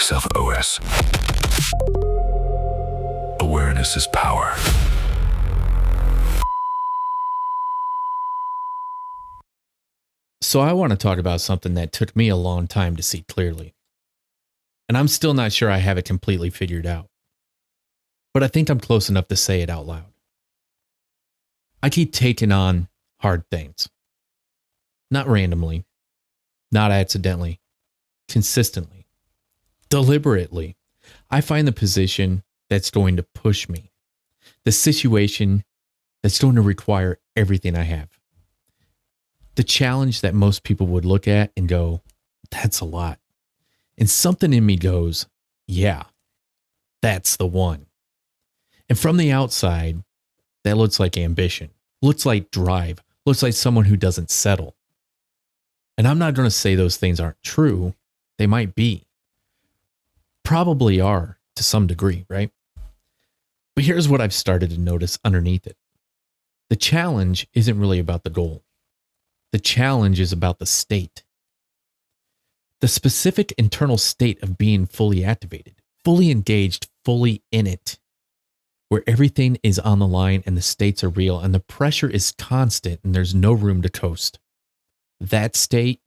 SelfOS. Awareness is power. So I want to talk about something that took me a long time to see clearly. And I'm still not sure I have it completely figured out. But I think I'm close enough to say it out loud. I keep taking on hard things. Not randomly, not accidentally, consistently, deliberately. I find the position that's going to push me, the situation that's going to require everything I have. The challenge that most people would look at and go, that's a lot. And something in me goes, yeah, that's the one. And from the outside, that looks like ambition, looks like drive, looks like someone who doesn't settle. And I'm not going to say those things aren't true. They might be. Probably are to some degree, right? But here's what I've started to notice underneath it. The challenge isn't really about the goal. The challenge is about the state. The specific internal state of being fully activated, fully engaged, fully in it, where everything is on the line and the stakes are real and the pressure is constant and there's no room to coast. That state,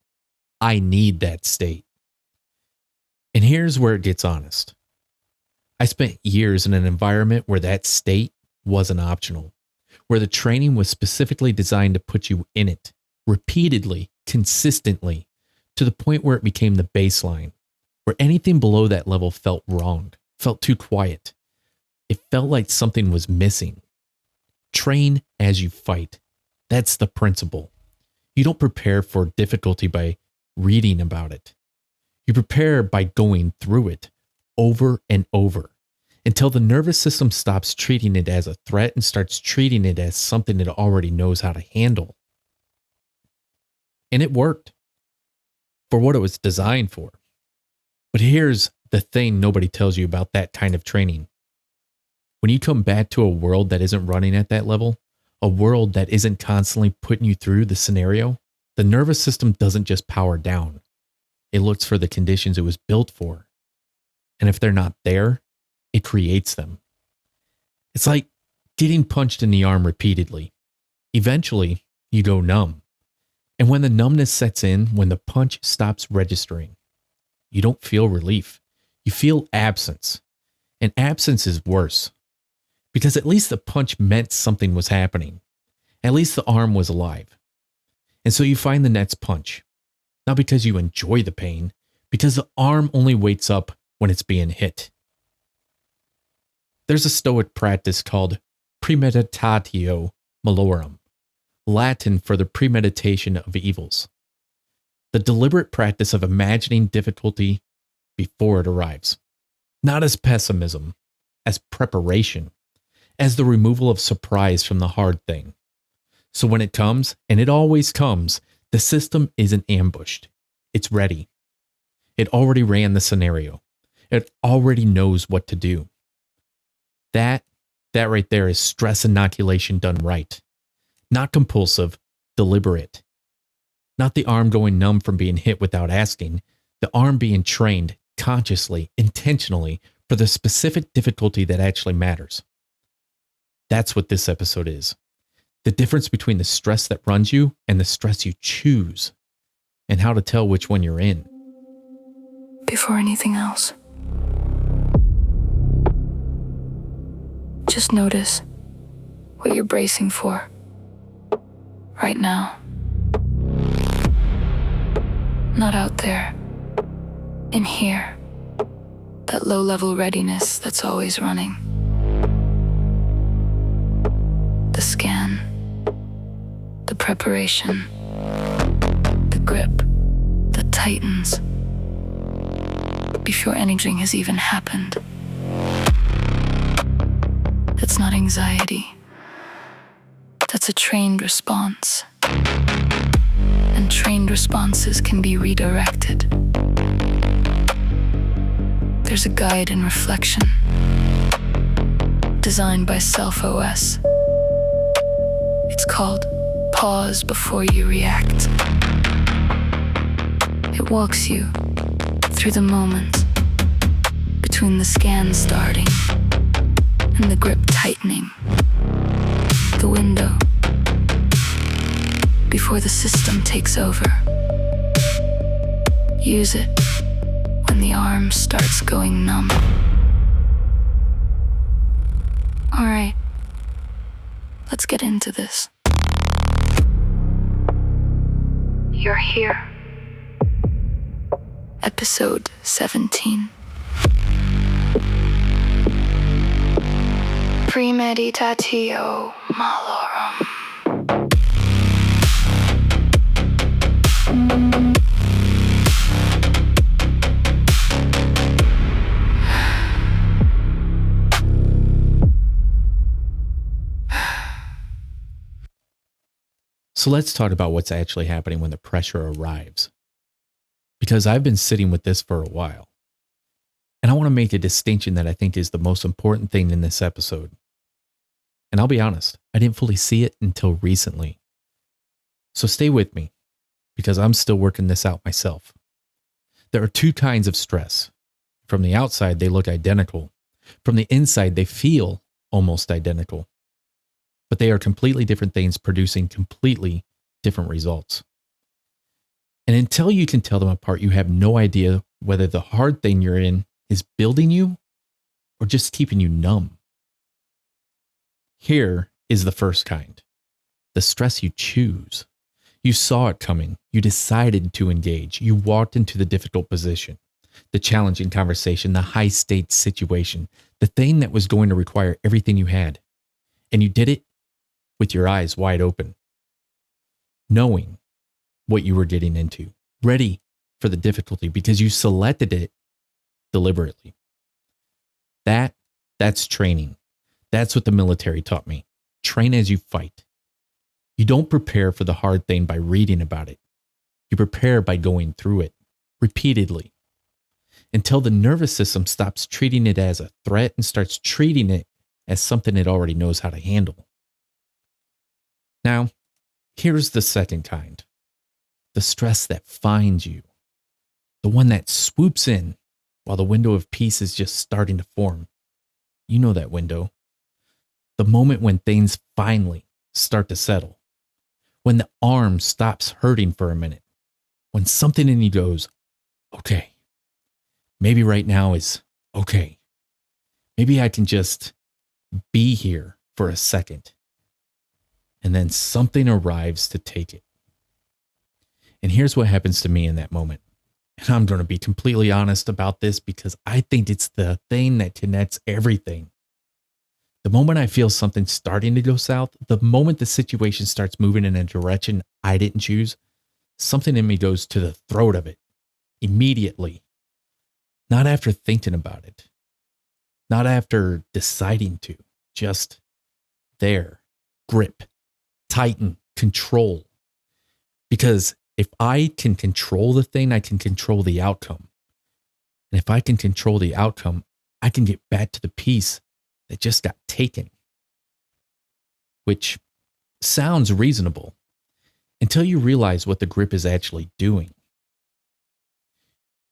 I need that state. And here's where it gets honest. I spent years in an environment where that state wasn't optional, where the training was specifically designed to put you in it, repeatedly, consistently, to the point where it became the baseline, where anything below that level felt wrong, felt too quiet. It felt like something was missing. Train as you fight. That's the principle. You don't prepare for difficulty by reading about it. You prepare by going through it over and over until the nervous system stops treating it as a threat and starts treating it as something it already knows how to handle. And it worked for what it was designed for. But here's the thing nobody tells you about that kind of training. When you come back to a world that isn't running at that level, a world that isn't constantly putting you through the scenario, the nervous system doesn't just power down. It looks for the conditions it was built for. And if they're not there, it creates them. It's like getting punched in the arm repeatedly. Eventually, you go numb. And when the numbness sets in, when the punch stops registering, you don't feel relief. You feel absence. And absence is worse. Because at least the punch meant something was happening. At least the arm was alive. And so you find the next punch. Not because you enjoy the pain, because the arm only wakes up when it's being hit. There's a Stoic practice called Premeditatio Malorum, Latin for the premeditation of evils. The deliberate practice of imagining difficulty before it arrives. Not as pessimism, as preparation, as the removal of surprise from the hard thing. So when it comes, and it always comes, the system isn't ambushed. It's ready. It already ran the scenario. It already knows what to do. That right there is stress inoculation done right. Not compulsive, deliberate. Not the arm going numb from being hit without asking. The arm being trained consciously, intentionally, for the specific difficulty that actually matters. That's what this episode is. The difference between the stress that runs you and the stress you choose, and how to tell which one you're in. Before anything else, just notice what you're bracing for right now. Not out there, in here. That low-level readiness that's always running. The scan, the preparation, the grip that tightens before anything has even happened. That's not anxiety. That's a trained response. And trained responses can be redirected. There's a guide in reflection, designed by SelfOS. It's called Pause Before You React. It walks you through the moments between the scan starting and the grip tightening. The window before the system takes over. Use it when the arm starts going numb. All right, let's get into this. You're here. Episode 17. Premeditatio Malorum. So let's talk about what's actually happening when the pressure arrives. Because I've been sitting with this for a while. And I want to make a distinction that I think is the most important thing in this episode. And I'll be honest, I didn't fully see it until recently. So stay with me, because I'm still working this out myself. There are two kinds of stress. From the outside, they look identical. From the inside, they feel almost identical. But they are completely different things producing completely different results. And until you can tell them apart, you have no idea whether the hard thing you're in is building you or just keeping you numb. Here is the first kind, the stress you choose. You saw it coming. You decided to engage. You walked into the difficult position, the challenging conversation, the high-stakes situation, the thing that was going to require everything you had. And you did it with your eyes wide open, knowing what you were getting into, ready for the difficulty because you selected it deliberately. That's training. That's what the military taught me. Train as you fight. You don't prepare for the hard thing by reading about it. You prepare by going through it repeatedly until the nervous system stops treating it as a threat and starts treating it as something it already knows how to handle. Now, here's the second kind. The stress that finds you. The one that swoops in while the window of peace is just starting to form. You know that window. The moment when things finally start to settle. When the arm stops hurting for a minute. When something in you goes, okay, maybe right now is okay. Maybe I can just be here for a second. And then something arrives to take it. And here's what happens to me in that moment. And I'm going to be completely honest about this because I think it's the thing that connects everything. The moment I feel something starting to go south, the moment the situation starts moving in a direction I didn't choose, something in me goes to the throat of it immediately. Not after thinking about it. Not after deciding to. Just there. Grip. Tighten. Control. Because if I can control the thing, I can control the outcome. And if I can control the outcome, I can get back to the peace that just got taken. Which sounds reasonable until you realize what the grip is actually doing.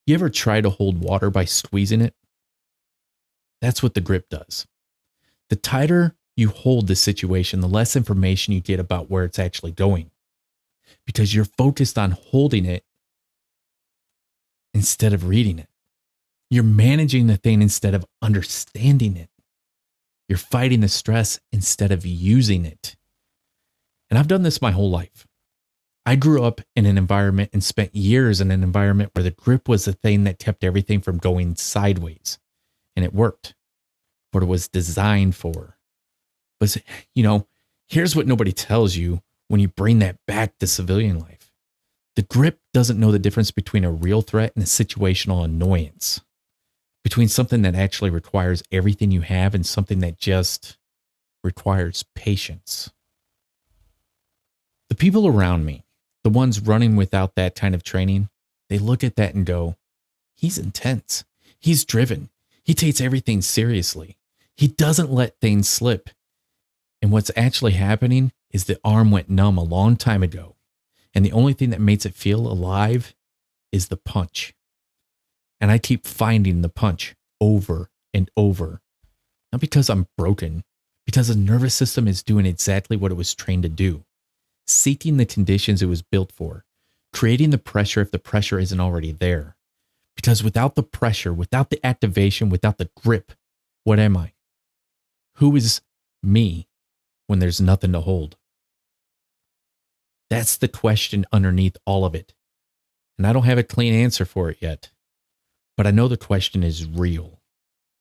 You ever try to hold water by squeezing it? That's what the grip does. The tighter you hold the situation, the less information you get about where it's actually going. Because you're focused on holding it instead of reading it. You're managing the thing instead of understanding it. You're fighting the stress instead of using it. And I've done this my whole life. I grew up in an environment and spent years in an environment where the grip was the thing that kept everything from going sideways. And it worked. What it was designed for. But, here's what nobody tells you when you bring that back to civilian life. The grip doesn't know the difference between a real threat and a situational annoyance. Between something that actually requires everything you have and something that just requires patience. The people around me, the ones running without that kind of training, they look at that and go, he's intense. He's driven. He takes everything seriously. He doesn't let things slip. And what's actually happening is the arm went numb a long time ago. And the only thing that makes it feel alive is the punch. And I keep finding the punch over and over. Not because I'm broken, because the nervous system is doing exactly what it was trained to do, seeking the conditions it was built for, creating the pressure if the pressure isn't already there. Because without the pressure, without the activation, without the grip, what am I? Who is me when there's nothing to hold? That's the question underneath all of it. And I don't have a clean answer for it yet, but I know the question is real.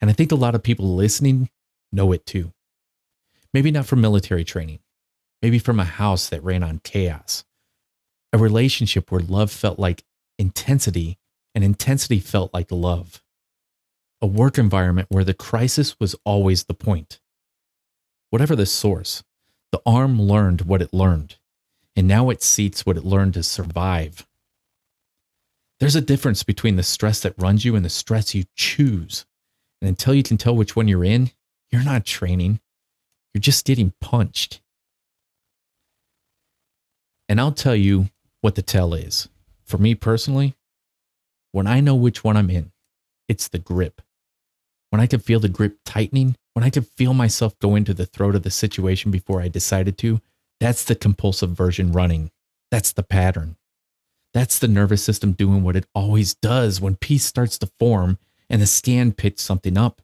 And I think a lot of people listening know it too. Maybe not from military training, maybe from a house that ran on chaos, a relationship where love felt like intensity and intensity felt like love, a work environment where the crisis was always the point. Whatever the source, the arm learned what it learned, and now it seeks what it learned to survive. There's a difference between the stress that runs you and the stress you choose. And until you can tell which one you're in, you're not training. You're just getting punched. And I'll tell you what the tell is. For me personally, when I know which one I'm in, it's the grip. When I can feel the grip tightening, when I can feel myself go into the throat of the situation before I decided to, that's the compulsive version running. That's the pattern. That's the nervous system doing what it always does when peace starts to form and the scan picks something up.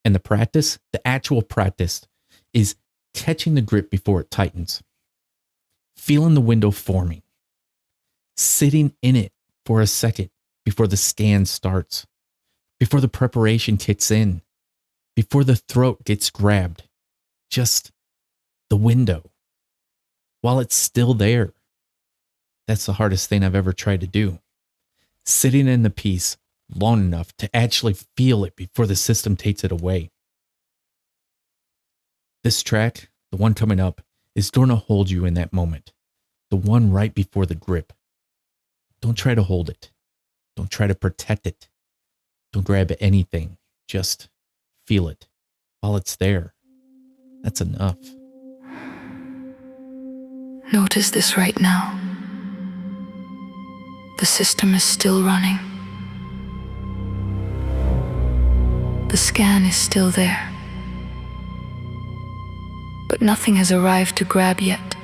And the practice, the actual practice, is catching the grip before it tightens. Feeling the window forming. Sitting in it for a second before the scan starts. Before the preparation kicks in. Before the throat gets grabbed. Just the window. While it's still there. That's the hardest thing I've ever tried to do. Sitting in the peace long enough to actually feel it before the system takes it away. This track, the one coming up, is going to hold you in that moment. The one right before the grip. Don't try to hold it. Don't try to protect it. Don't grab anything. Just feel it while it's there. That's enough. Notice this right now. The system is still running. The scan is still there. But nothing has arrived to grab yet.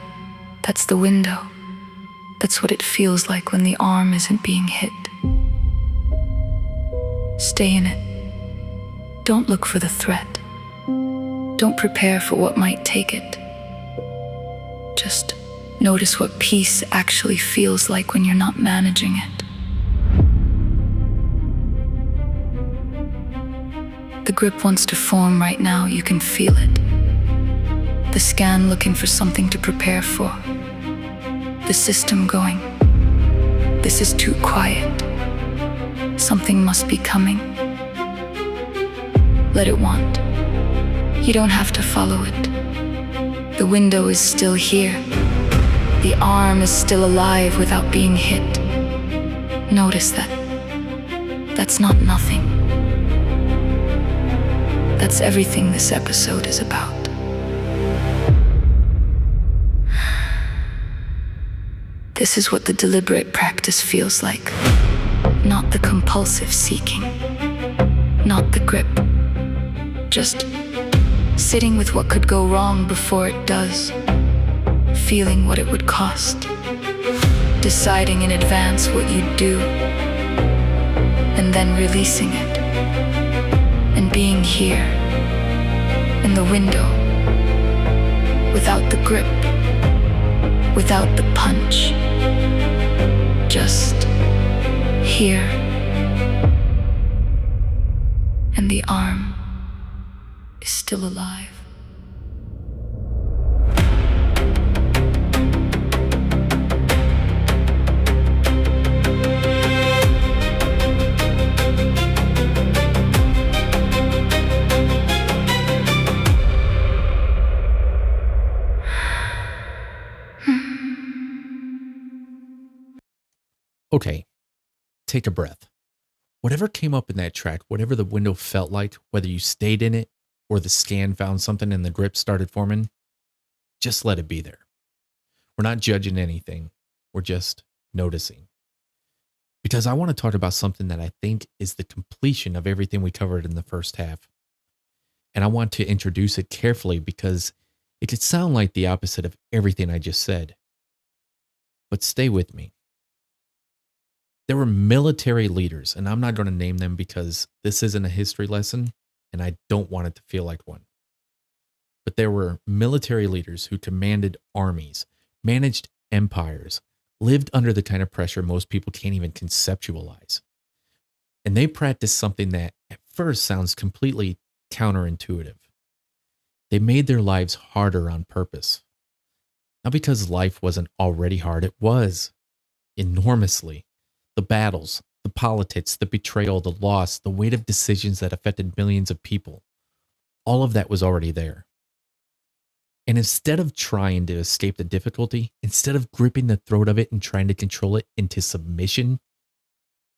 That's the window. That's what it feels like when the arm isn't being hit. Stay in it. Don't look for the threat. Don't prepare for what might take it. Just notice what peace actually feels like when you're not managing it. The grip wants to form right now, you can feel it. The scan looking for something to prepare for. The system going, this is too quiet. Something must be coming. Let it want. You don't have to follow it. The window is still here. The arm is still alive without being hit. Notice that. That's not nothing. That's everything this episode is about. This is what the deliberate practice feels like. Not the compulsive seeking. Not the grip. Just sitting with what could go wrong before it does. Feeling what it would cost, deciding in advance what you'd do, and then releasing it, and being here, in the window, without the grip, without the punch, just here, and the arm is still alive. Okay, take a breath. Whatever came up in that track, whatever the window felt like, whether you stayed in it or the scan found something and the grip started forming, just let it be there. We're not judging anything. We're just noticing. because I want to talk about something that I think is the completion of everything we covered in the first half. And I want to introduce it carefully because it could sound like the opposite of everything I just said. But stay with me. There were military leaders, and I'm not going to name them because this isn't a history lesson, and I don't want it to feel like one. But there were military leaders who commanded armies, managed empires, lived under the kind of pressure most people can't even conceptualize. And they practiced something that at first sounds completely counterintuitive. They made their lives harder on purpose. Not because life wasn't already hard, it was enormously. The battles, the politics, the betrayal, the loss, the weight of decisions that affected millions of people. All of that was already there. And instead of trying to escape the difficulty, instead of gripping the throat of it and trying to control it into submission,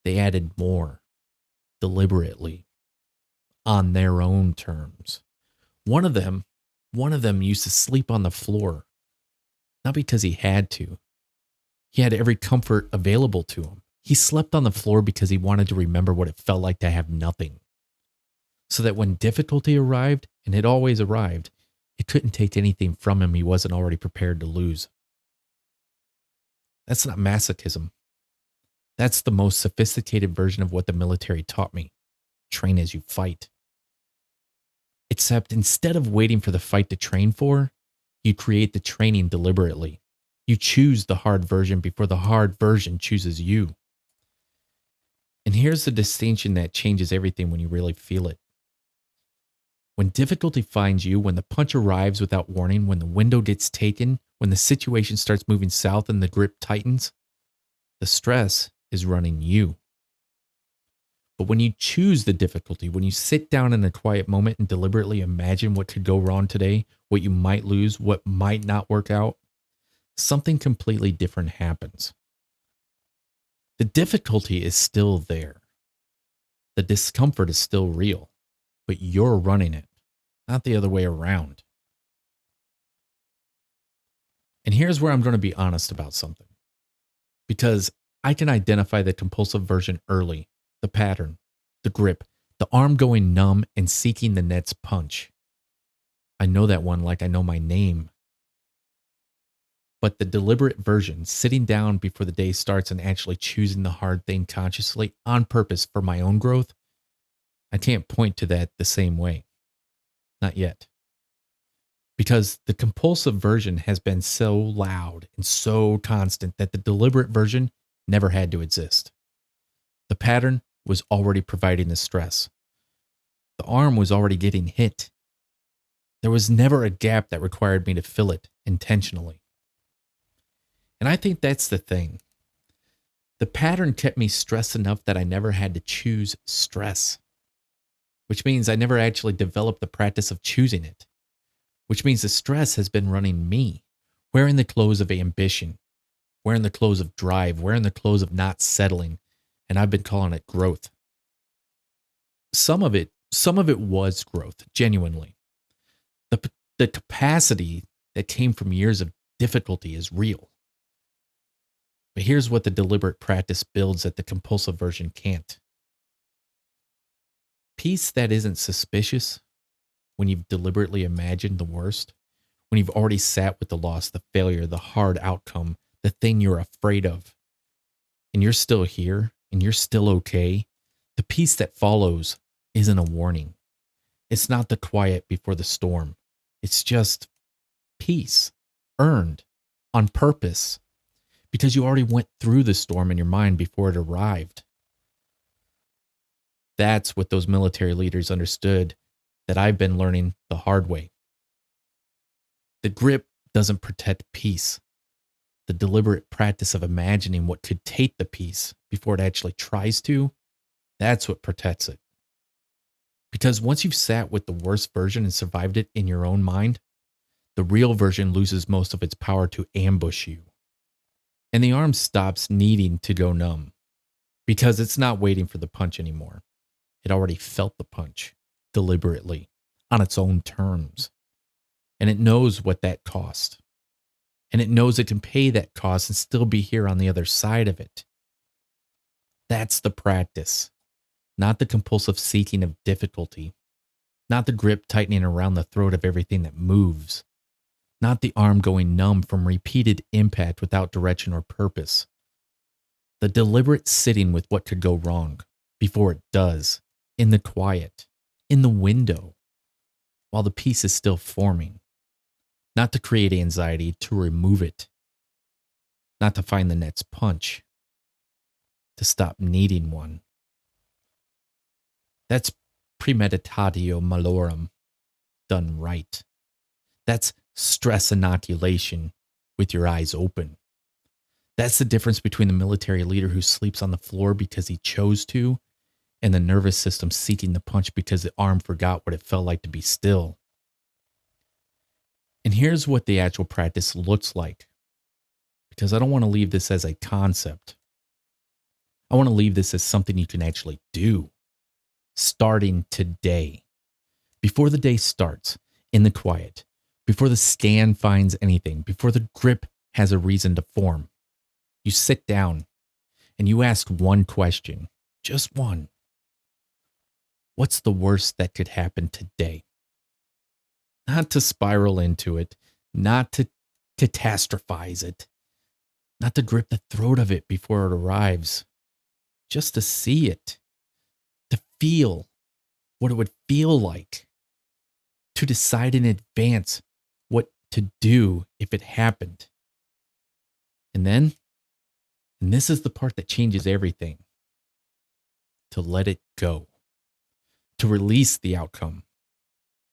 they added more, deliberately, on their own terms. One of them used to sleep on the floor, not because he had to. He had every comfort available to him. He slept on the floor because he wanted to remember what it felt like to have nothing. So that when difficulty arrived, and it always arrived, it couldn't take anything from him he wasn't already prepared to lose. That's not masochism. That's the most sophisticated version of what the military taught me. Train as you fight. Except instead of waiting for the fight to train for, you create the training deliberately. You choose the hard version before the hard version chooses you. And here's the distinction that changes everything when you really feel it. When difficulty finds you, when the punch arrives without warning, when the window gets taken, when the situation starts moving south and the grip tightens, the stress is running you. But when you choose the difficulty, when you sit down in a quiet moment and deliberately imagine what could go wrong today, what you might lose, what might not work out, something completely different happens. The difficulty is still there. The discomfort is still real, but you're running it, not the other way around. And here's where I'm going to be honest about something. Because I can identify the compulsive version early, the pattern, the grip, the arm going numb and seeking the next punch. I know that one like I know my name. But the deliberate version, sitting down before the day starts and actually choosing the hard thing consciously on purpose for my own growth, I can't point to that the same way. Not yet. Because the compulsive version has been so loud and so constant that the deliberate version never had to exist. The pattern was already providing the stress. The arm was already getting hit. There was never a gap that required me to fill it intentionally. And I think that's the thing. The pattern kept me stressed enough that I never had to choose stress, which means I never actually developed the practice of choosing it, which means the stress has been running me, wearing the clothes of ambition, wearing the clothes of drive, wearing the clothes of not settling, and I've been calling it growth. Some of it was growth, genuinely. The capacity that came from years of difficulty is real. But here's what the deliberate practice builds that the compulsive version can't. Peace that isn't suspicious when you've deliberately imagined the worst, when you've already sat with the loss, the failure, the hard outcome, the thing you're afraid of, and you're still here and you're still okay. The peace that follows isn't a warning. It's not the quiet before the storm. It's just peace, earned, on purpose, because you already went through the storm in your mind before it arrived. That's what those military leaders understood that I've been learning the hard way. The grip doesn't protect peace. The deliberate practice of imagining what could take the peace before it actually tries to, that's what protects it. Because once you've sat with the worst version and survived it in your own mind, the real version loses most of its power to ambush you. And the arm stops needing to go numb because it's not waiting for the punch anymore. It already felt the punch deliberately on its own terms. And it knows what that cost. And it knows it can pay that cost and still be here on the other side of it. That's the practice, not the compulsive seeking of difficulty, not the grip tightening around the throat of everything that moves, not the arm going numb from repeated impact without direction or purpose. The deliberate sitting with what could go wrong before it does, in the quiet, in the window, while the piece is still forming. Not to create anxiety, to remove it. Not to find the next punch. To stop needing one. That's Premeditatio Malorum done right. That's stress inoculation with your eyes open. That's the difference between the military leader who sleeps on the floor because he chose to, and the nervous system seeking the punch because the arm forgot what it felt like to be still. And here's what the actual practice looks like, because I don't want to leave this as a concept. I want to leave this as something you can actually do, starting today. Before the day starts, in the quiet, before the scan finds anything, before the grip has a reason to form, you sit down and you ask one question, just one. What's the worst that could happen today? Not to spiral into it, not to catastrophize it, not to grip the throat of it before it arrives, just to see it, to feel what it would feel like, to decide in advance what to do if it happened. And then, and this is the part that changes everything, to let it go, to release the outcome,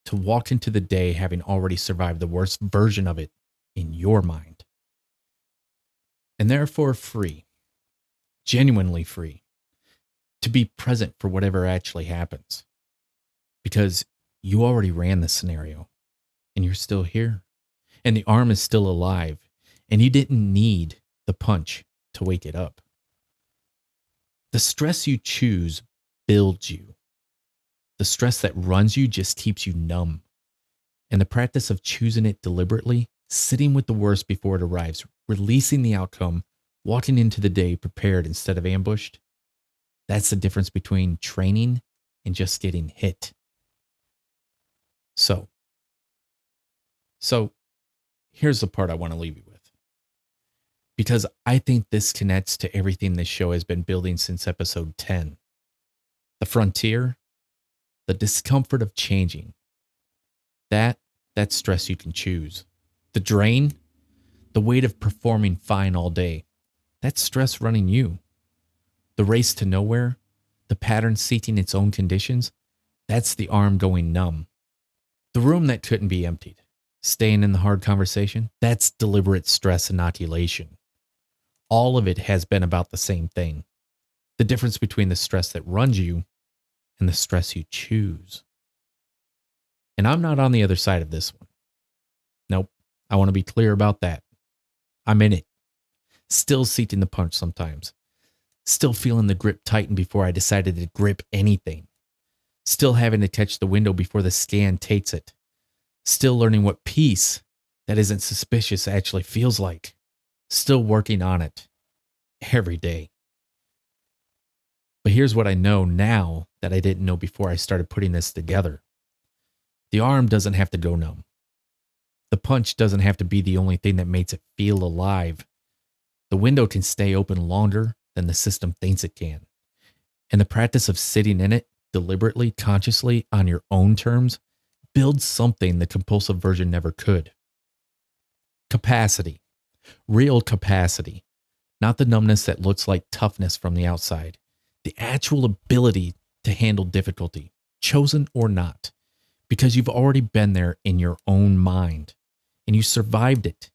to walk into the day having already survived the worst version of it in your mind. And therefore free, genuinely free, to be present for whatever actually happens. Because you already ran the scenario, and you're still here, and the arm is still alive, and you didn't need the punch to wake it up. The stress you choose builds you. The stress that runs you just keeps you numb. And the practice of choosing it deliberately, sitting with the worst before it arrives, releasing the outcome, walking into the day prepared instead of ambushed, that's the difference between training and just getting hit. So here's the part I want to leave you with. Because I think this connects to everything this show has been building since episode 10. The frontier, the discomfort of changing. That's stress you can choose. The drain, the weight of performing fine all day. That's stress running you. The race to nowhere, the pattern seeking its own conditions. That's the arm going numb. The room that couldn't be emptied, staying in the hard conversation, that's deliberate stress inoculation. All of it has been about the same thing. The difference between the stress that runs you and the stress you choose. And I'm not on the other side of this one. Nope, I want to be clear about that. I'm in it. Still seeking the punch sometimes. Still feeling the grip tighten before I decided to grip anything. Still having to catch the window before the scan takes it. Still learning what peace that isn't suspicious actually feels like. Still working on it. Every day. But here's what I know now that I didn't know before I started putting this together. The arm doesn't have to go numb. The punch doesn't have to be the only thing that makes it feel alive. The window can stay open longer than the system thinks it can. And the practice of sitting in it deliberately, consciously, on your own terms, builds something the compulsive version never could. Capacity. Real capacity. Not the numbness that looks like toughness from the outside. The actual ability to handle difficulty, chosen or not, because you've already been there in your own mind, and you survived it,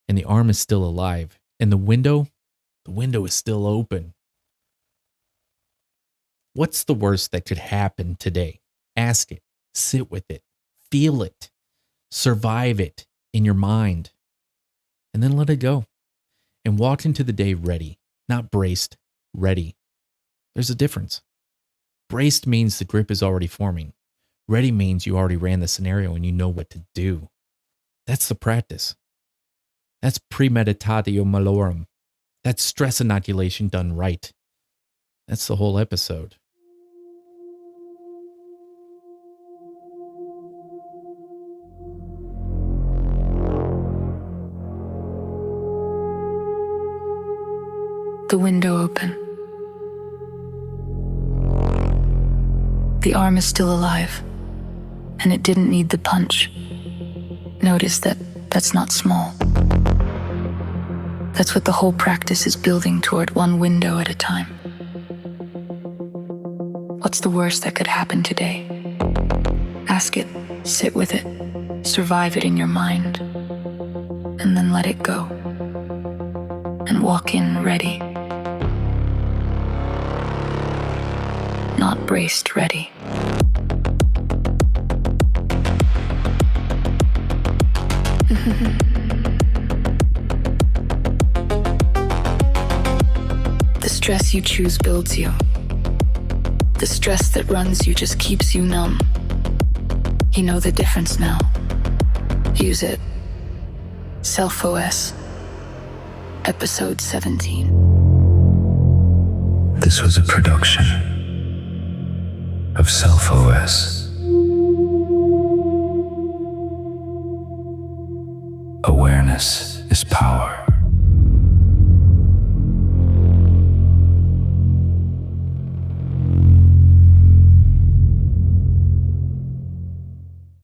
and the arm is still alive, and the window is still open. What's the worst that could happen today? Ask it, sit with it, feel it, survive it in your mind, and then let it go, and walk into the day ready, not braced, ready. There's a difference. Braced means the grip is already forming. Ready means you already ran the scenario and you know what to do. That's the practice. That's Premeditatio Malorum. That's stress inoculation done right. That's the whole episode. The window open. The arm is still alive, and it didn't need the punch. Notice that that's not small. That's what the whole practice is building toward, one window at a time. What's the worst that could happen today? Ask it, sit with it, survive it in your mind, and then let it go. And walk in ready. Not braced ready. The stress you choose builds you. The stress that runs you just keeps you numb. You know the difference now. Use it. SelfOS. Episode 17. This was a production of SelfOS. Awareness is power.